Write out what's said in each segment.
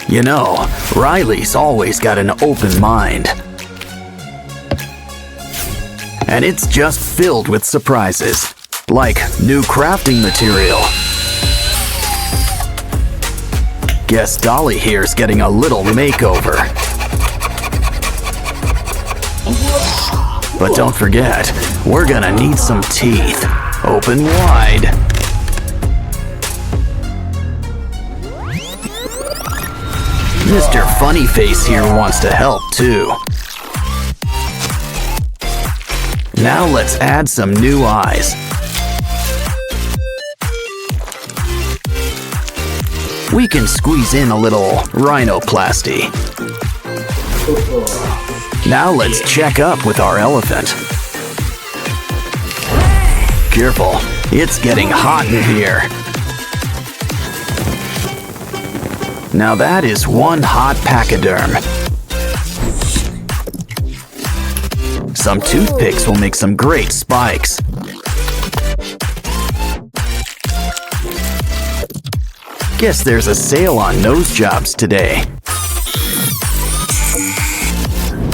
You know, Riley's always got an open mind. And it's just filled with surprises, like new crafting material. Guess Dolly here's getting a little makeover. But don't forget, we're gonna need some teeth. Open wide. Mr. Funnyface here wants to help too. Now let's add some new eyes. We can squeeze in a little rhinoplasty. Now let's check up with our elephant. Careful, it's getting hot in here. Now that is one hot pachyderm. Some toothpicks will make some great spikes. Guess there's a sale on nose jobs today.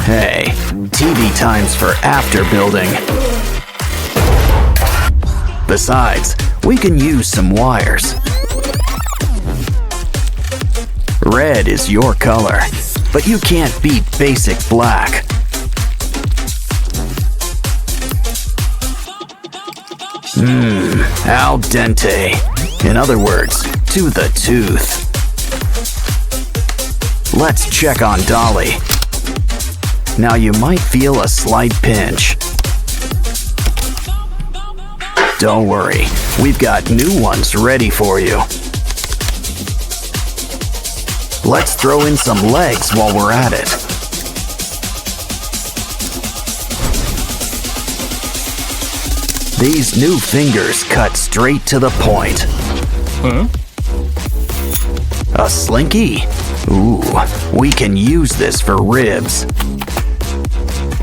Hey, TV times for after building. Besides, we can use some wires. Red is your color, but you can't beat basic black. Al dente. In other words, to the tooth. Let's check on Dolly. Now you might feel a slight pinch. Don't worry, we've got new ones ready for you. Let's throw in some legs while we're at it. These new fingers cut straight to the point. A slinky? Ooh, we can use this for ribs.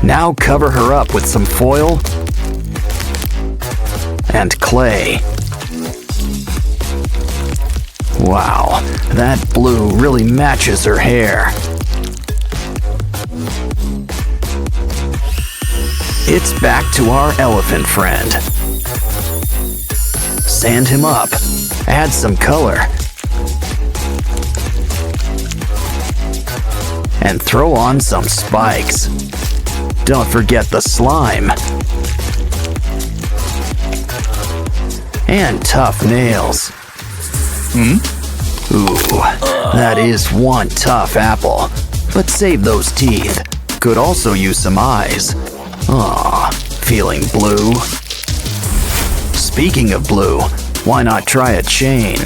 Now cover her up with some foil and clay. Wow, that blue really matches her hair. It's back to our elephant friend. Sand him up, add some color, and throw on some spikes. Don't forget the slime. And tough nails. Ooh, that is one tough apple. But save those teeth. Could also use some eyes. Aw, feeling blue? Speaking of blue, why not try a chain?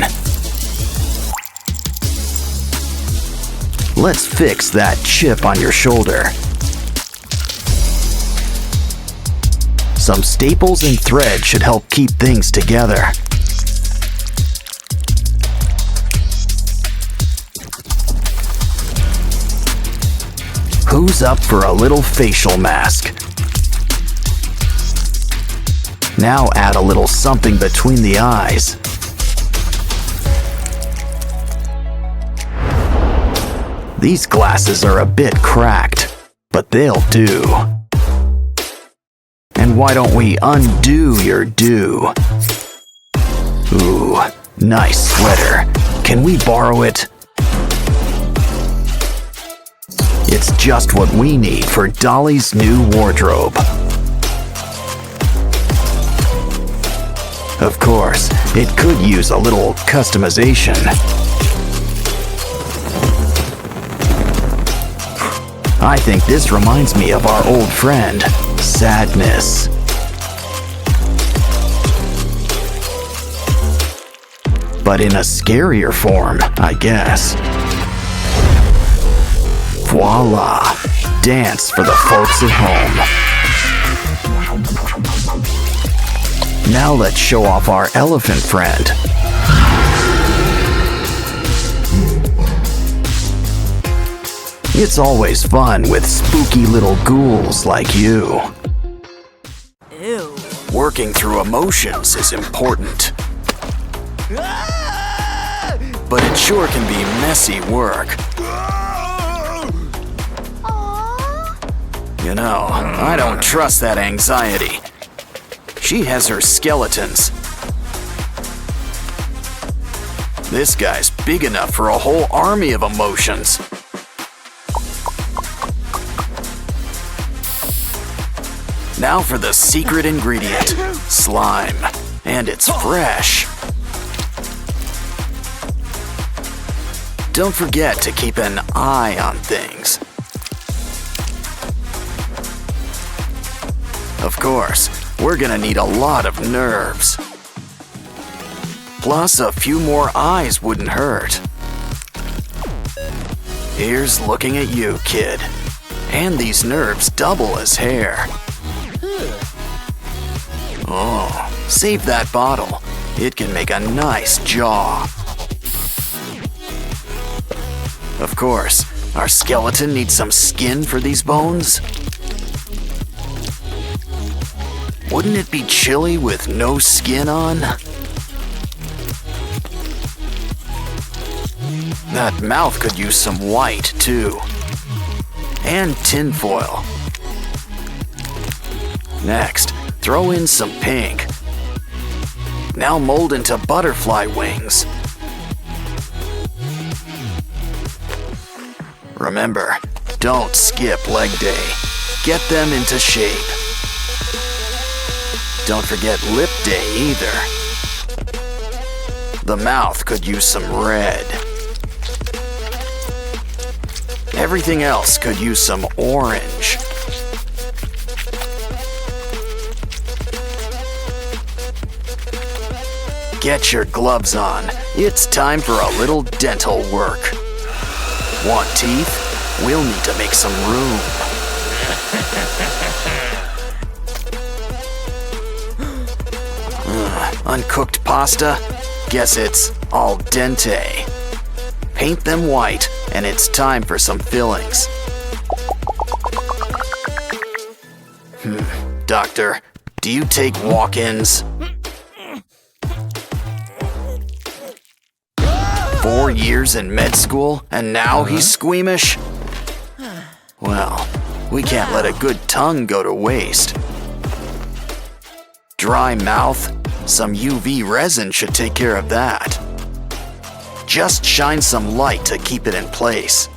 Let's fix that chip on your shoulder. Some staples and thread should help keep things together. Who's up for a little facial mask? Now add a little something between the eyes. These glasses are a bit cracked, but they'll do. And why don't we undo your do? Ooh, nice sweater. Can we borrow it? It's just what we need for Dolly's new wardrobe. Of course, it could use a little customization. I think this reminds me of our old friend, Sadness. But in a scarier form, I guess. Voila! Dance for the folks at home. Now let's show off our elephant friend. It's always fun with spooky little ghouls like you. Ew. Working through emotions is important. but it sure can be messy work. You know, I don't trust that anxiety. She has her skeletons. This guy's big enough for a whole army of emotions. Now for the secret ingredient, slime. And it's fresh. Don't forget to keep an eye on things. Of course, we're gonna need a lot of nerves. Plus, a few more eyes wouldn't hurt. Here's looking at you, kid. And these nerves double as hair. Oh, save that bottle. It can make a nice jaw. Of course, our skeleton needs some skin for these bones. Wouldn't it be chilly with no skin on? That mouth could use some white, too. And tinfoil. Next, throw in some pink. Now mold into butterfly wings. Remember, don't skip leg day. Get them into shape. Don't forget lip day either. The mouth could use some red. Everything else could use some orange. Get your gloves on. It's time for a little dental work. Want teeth? We'll need to make some room. Uncooked pasta? Guess it's al dente. Paint them white, and it's time for some fillings. Doctor, do you take walk-ins? 4 years in med school, and now he's squeamish? Well, we can't let a good tongue go to waste. Dry mouth? Some UV resin should take care of that. Just shine some light to keep it in place.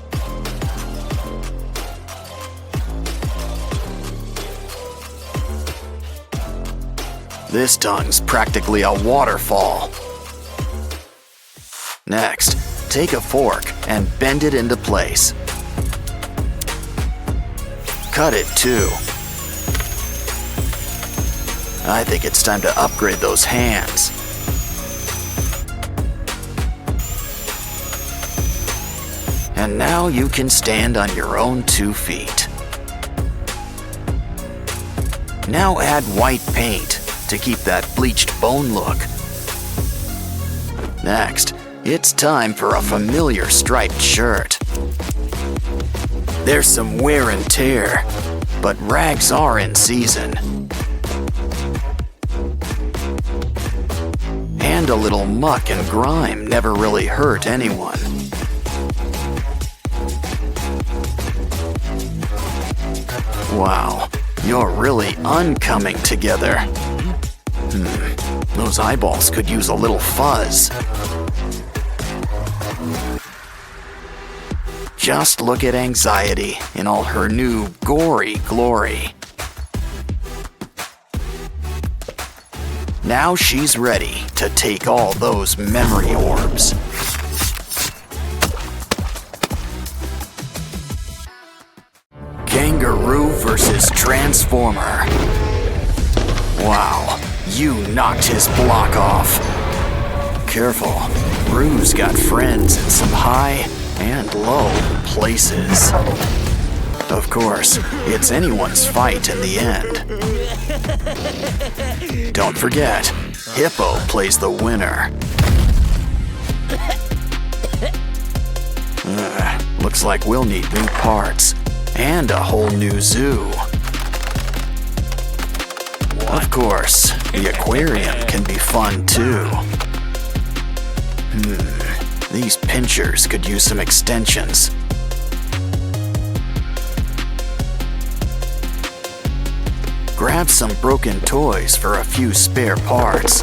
This tongue's practically a waterfall. Next, take a fork and bend it into place. Cut it too. I think it's time to upgrade those hands. And now you can stand on your own 2 feet. Now add white paint to keep that bleached bone look. Next, it's time for a familiar striped shirt. There's some wear and tear, but rags are in season. And a little muck and grime never really hurt anyone. Wow, you're really uncoming together. Those eyeballs could use a little fuzz. Just look at anxiety in all her new gory glory. Now she's ready to take all those memory orbs. Kangaroo versus Transformer. Wow, you knocked his block off. Careful, Roo's got friends in some high and low places. Of course, it's anyone's fight in the end. Don't forget, Hippo plays the winner. Looks like we'll need new parts and a whole new zoo. Of course, the aquarium can be fun too. These pinchers could use some extensions. Grab some broken toys for a few spare parts.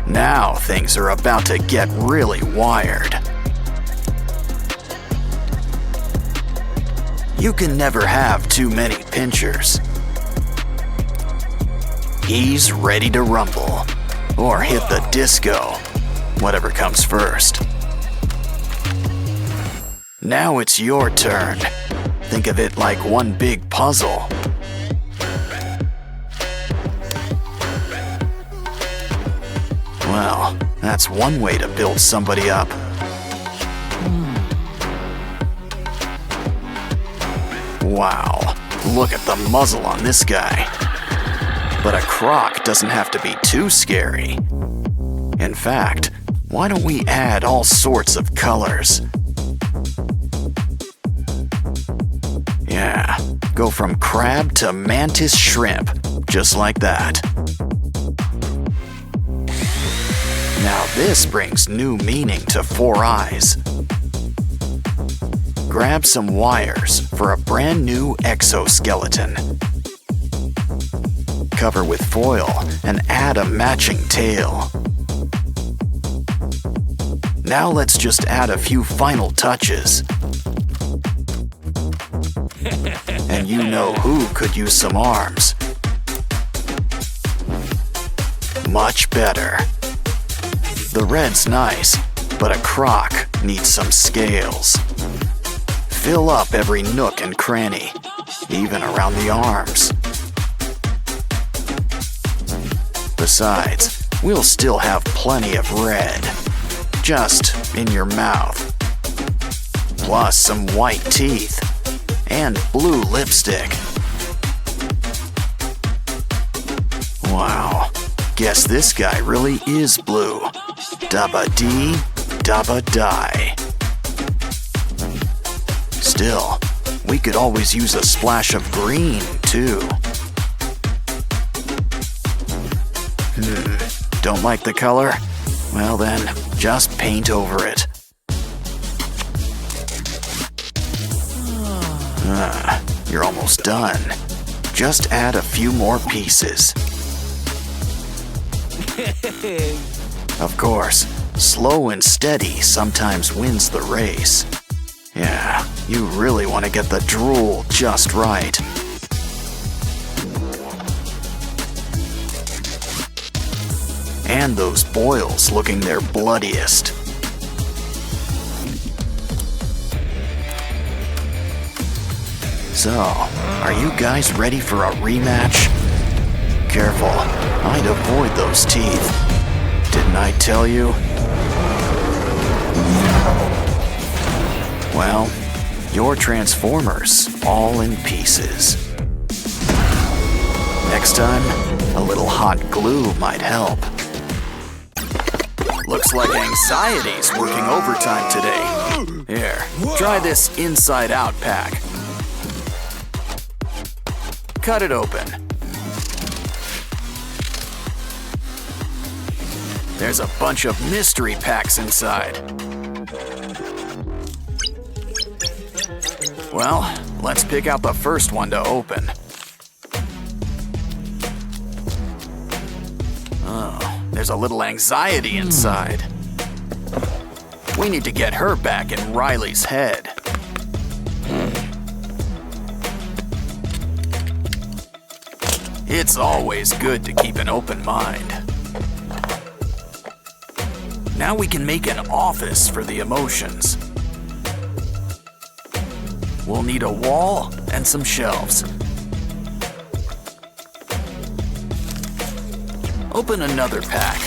Now things are about to get really wired. You can never have too many pinchers. He's ready to rumble, or hit the disco, whatever comes first. Now it's your turn. Think of it like one big puzzle. Well, that's one way to build somebody up. Wow, look at the muzzle on this guy. But a croc doesn't have to be too scary. In fact, why don't we add all sorts of colors? Yeah, go from crab to mantis shrimp, just like that. Now this brings new meaning to 4 eyes. Grab some wires for a brand new exoskeleton. Cover with foil and add a matching tail. Now let's just add a few final touches. And you know who could use some arms. Much better. The red's nice, but a croc needs some scales. Fill up every nook and cranny, even around the arms. Besides, we'll still have plenty of red, just in your mouth. Plus some white teeth and blue lipstick. Wow, guess this guy really is blue. Dabba dee, dabba die. Still, we could always use a splash of green, too. Don't like the color? Well then, just paint over it. You're almost done. Just add a few more pieces. Of course, slow and steady sometimes wins the race. Yeah, you really want to get the drool just right. And those boils looking their bloodiest. So, are you guys ready for a rematch? Careful, I'd avoid those teeth. Didn't I tell you? Well, your Transformers all in pieces. Next time, a little hot glue might help. Looks like anxiety's working overtime today. Here, try this inside-out pack. Cut it open. There's a bunch of mystery packs inside. Well, let's pick out the first one to open. Oh, there's a little anxiety inside. We need to get her back in Riley's head. It's always good to keep an open mind. Now we can make an office for the emotions. We'll need a wall and some shelves. Open another pack.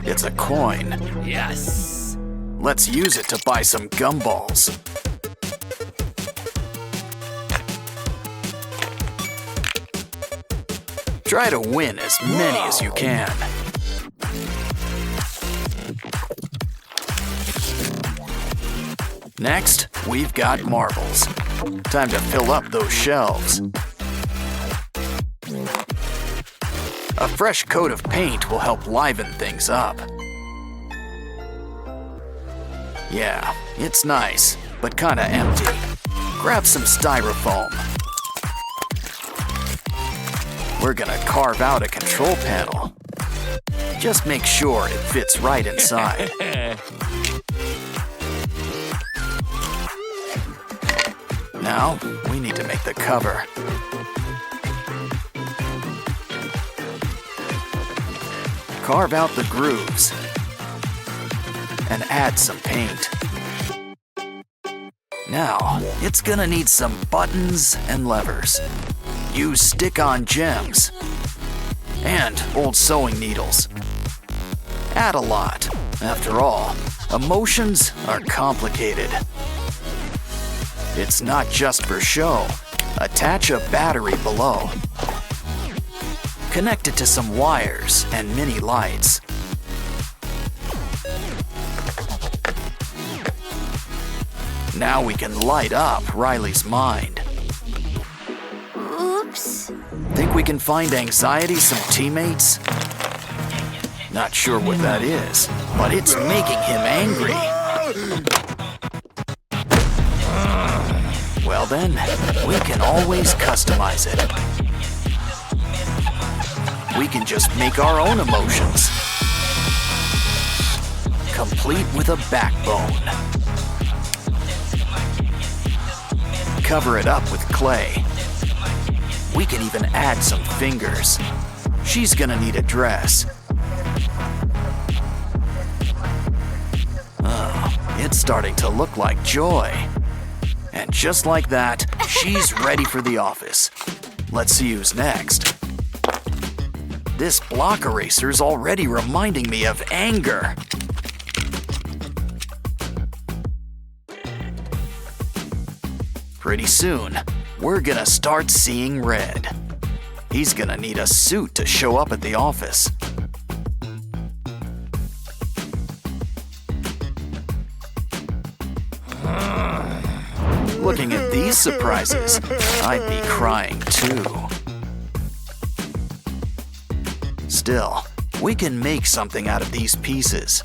It's a coin. Yes! Let's use it to buy some gumballs. Try to win as many as you can. Next, we've got marbles. Time to fill up those shelves. A fresh coat of paint will help liven things up. Yeah, it's nice, but kinda empty. Grab some styrofoam. We're gonna carve out a control panel. Just make sure it fits right inside. Now, we need to make the cover. Carve out the grooves and add some paint. Now, it's gonna need some buttons and levers. Use stick-on gems and old sewing needles. Add a lot. After all, emotions are complicated. It's not just for show. Attach a battery below. Connect it to some wires and mini lights. Now we can light up Riley's mind. Oops. Think we can find Anxiety some teammates? Not sure what that is, but it's making him angry. Well then, we can always customize it. We can just make our own emotions. Complete with a backbone. Cover it up with clay. We can even add some fingers. She's gonna need a dress. It's starting to look like Joy. And just like that, she's ready for the office. Let's see who's next. This block eraser's already reminding me of anger. Pretty soon, we're gonna start seeing red. He's gonna need a suit to show up at the office. Looking at these surprises, I'd be crying too. Still, we can make something out of these pieces.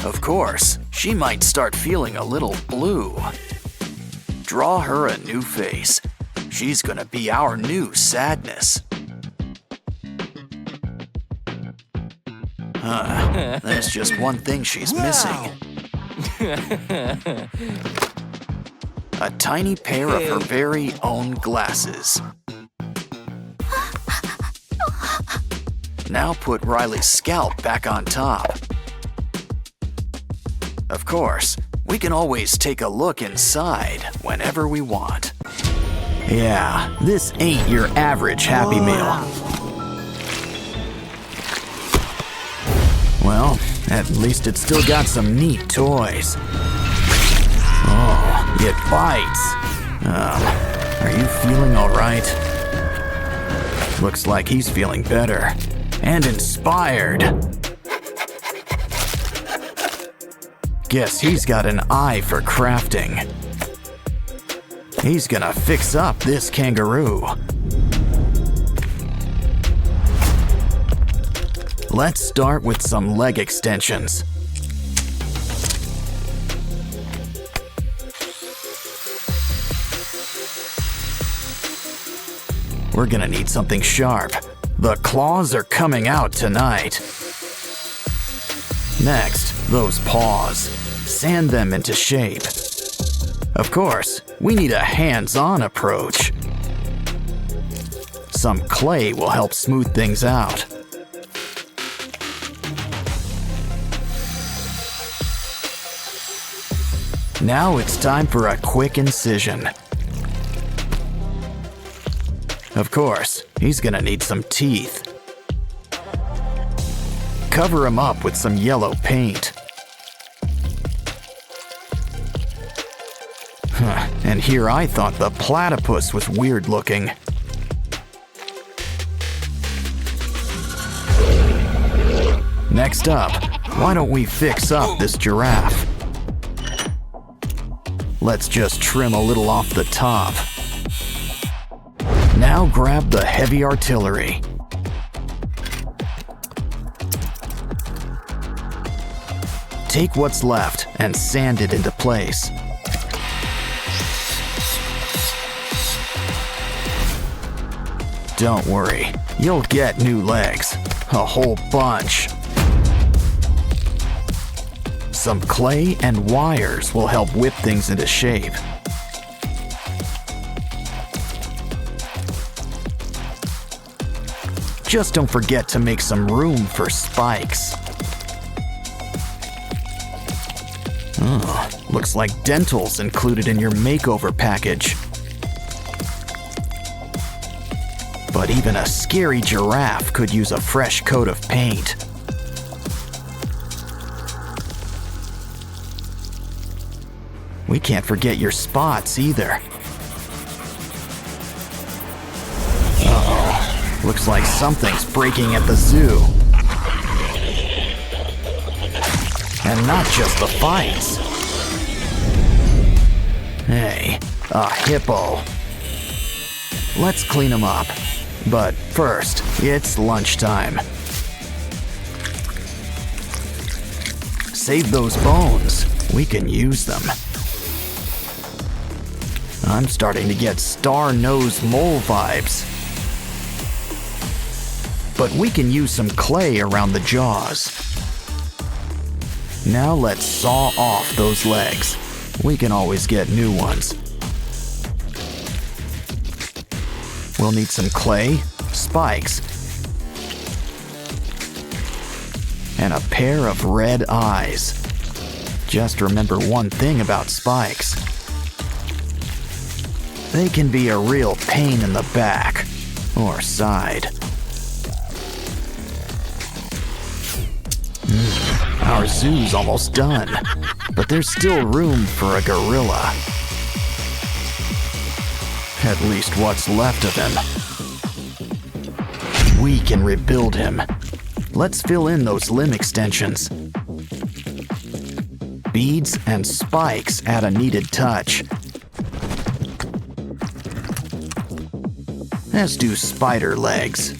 Of course, she might start feeling a little blue. Draw her a new face. She's gonna be our new sadness. There's just one thing she's missing. A tiny pair of her very own glasses. Now put Riley's scalp back on top. Of course, we can always take a look inside whenever we want. Yeah, this ain't your average Happy Meal. Well, at least it's still got some neat toys. Oh, it bites. Are you feeling all right? Looks like he's feeling better and inspired. Guess he's got an eye for crafting. He's gonna fix up this kangaroo. Let's start with some leg extensions. We're gonna need something sharp. The claws are coming out tonight. Next, those paws. Sand them into shape. Of course, we need a hands-on approach. Some clay will help smooth things out. Now it's time for a quick incision. Of course, he's gonna need some teeth. Cover him up with some yellow paint. And here I thought the platypus was weird looking. Next up, why don't we fix up this giraffe? Let's just trim a little off the top. Now grab the heavy artillery. Take what's left and sand it into place. Don't worry, you'll get new legs. A whole bunch. Some clay and wires will help whip things into shape. Just don't forget to make some room for spikes. Oh, looks like dental's included in your makeover package. But even a scary giraffe could use a fresh coat of paint. We can't forget your spots either. Uh-oh, looks like something's breaking at the zoo. And not just the fights. Hey, a hippo. Let's clean him up. But first, it's lunchtime. Save those bones. We can use them. I'm starting to get star-nosed mole vibes. But we can use some clay around the jaws. Now let's saw off those legs. We can always get new ones. We'll need some clay, spikes, and a pair of red eyes. Just remember one thing about spikes. They can be a real pain in the back or side. Our zoo's almost done, but there's still room for a gorilla. At least what's left of him. We can rebuild him. Let's fill in those limb extensions. Beads and spikes add a needed touch. As do spider legs.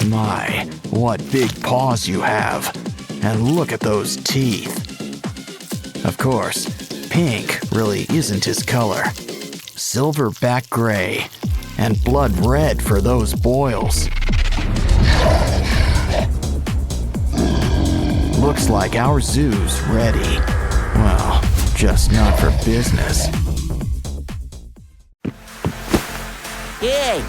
My, what big paws you have. And look at those teeth. Of course, pink really isn't his color. Silverback gray and blood red for those boils. Looks like our zoo's ready. Well, just not for business. Yay!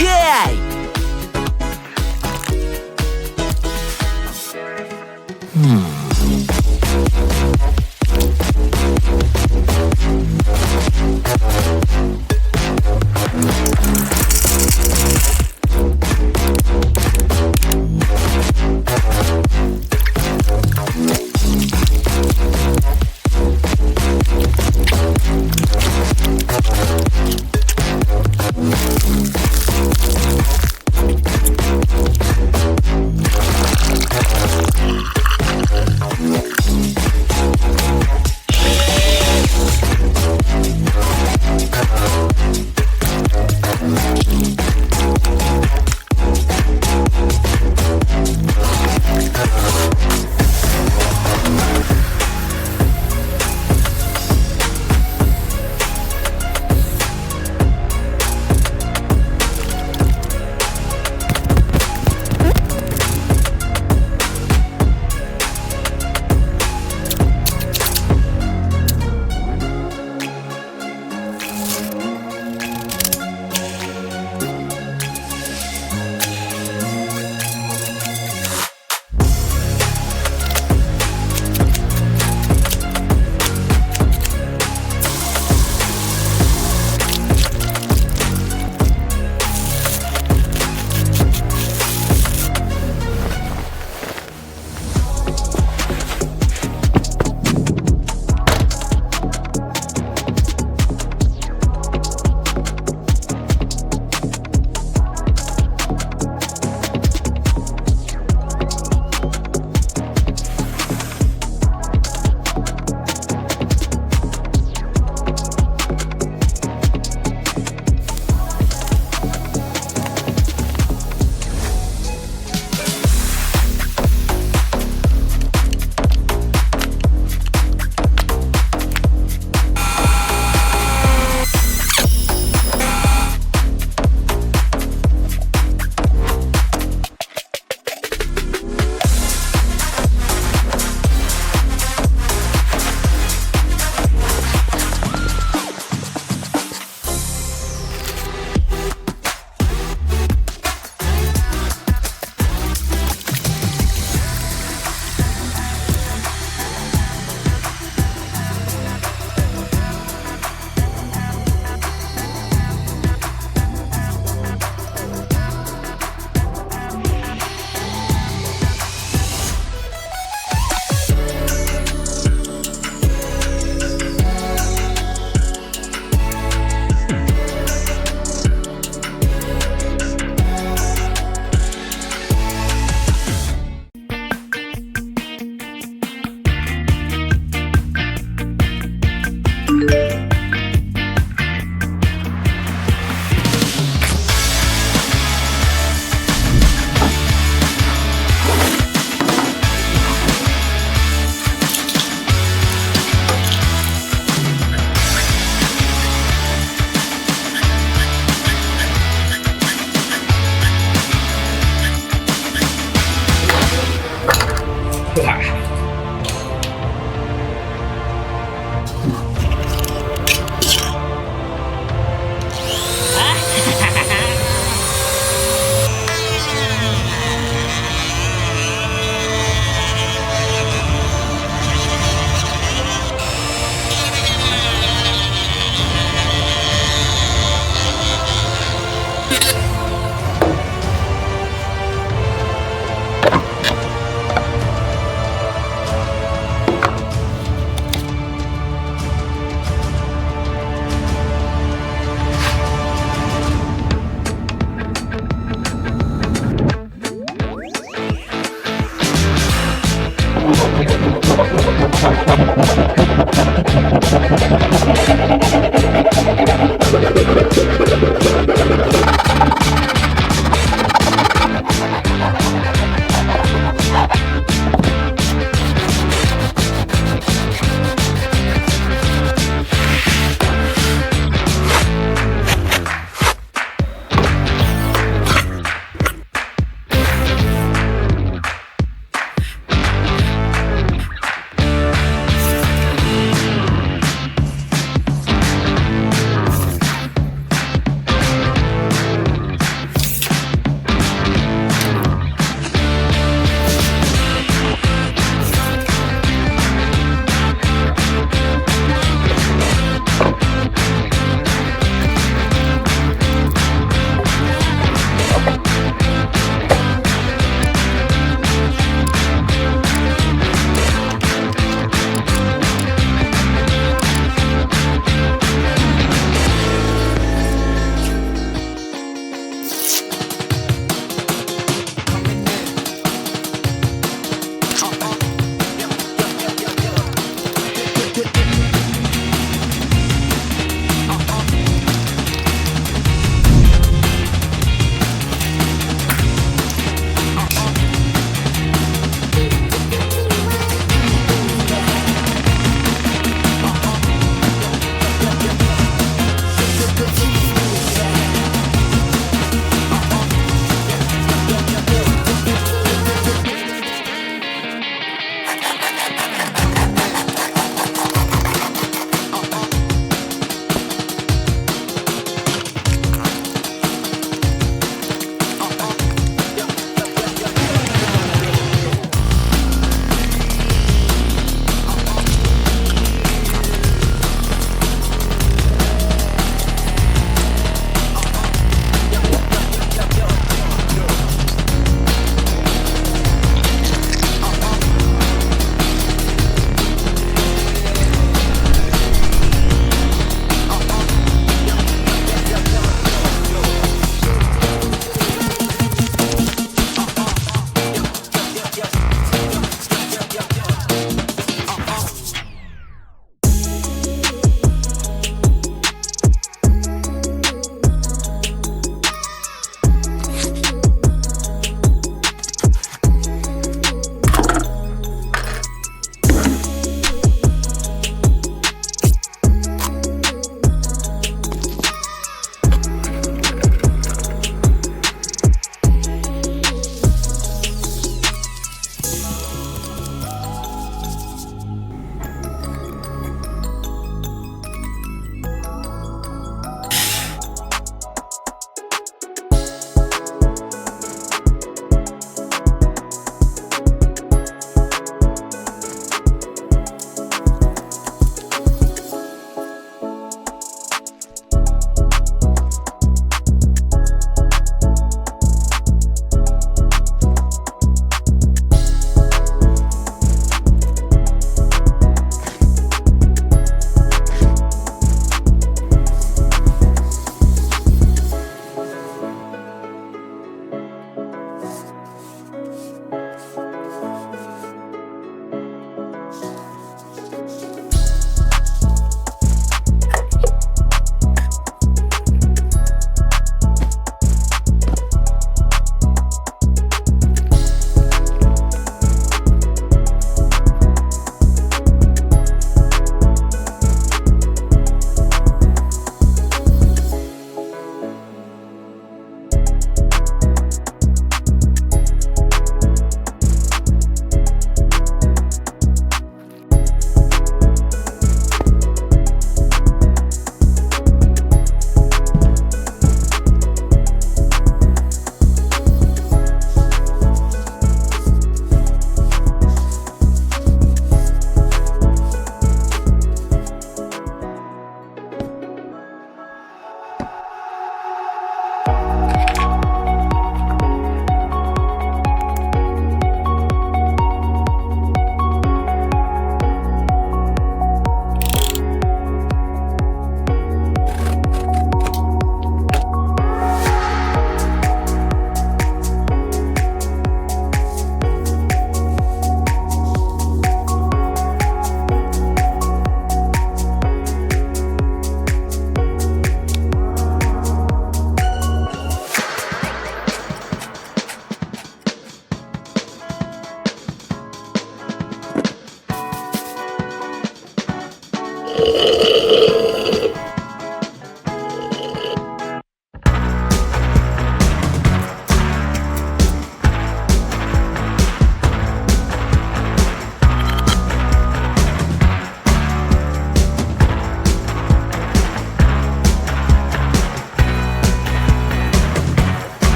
Yay!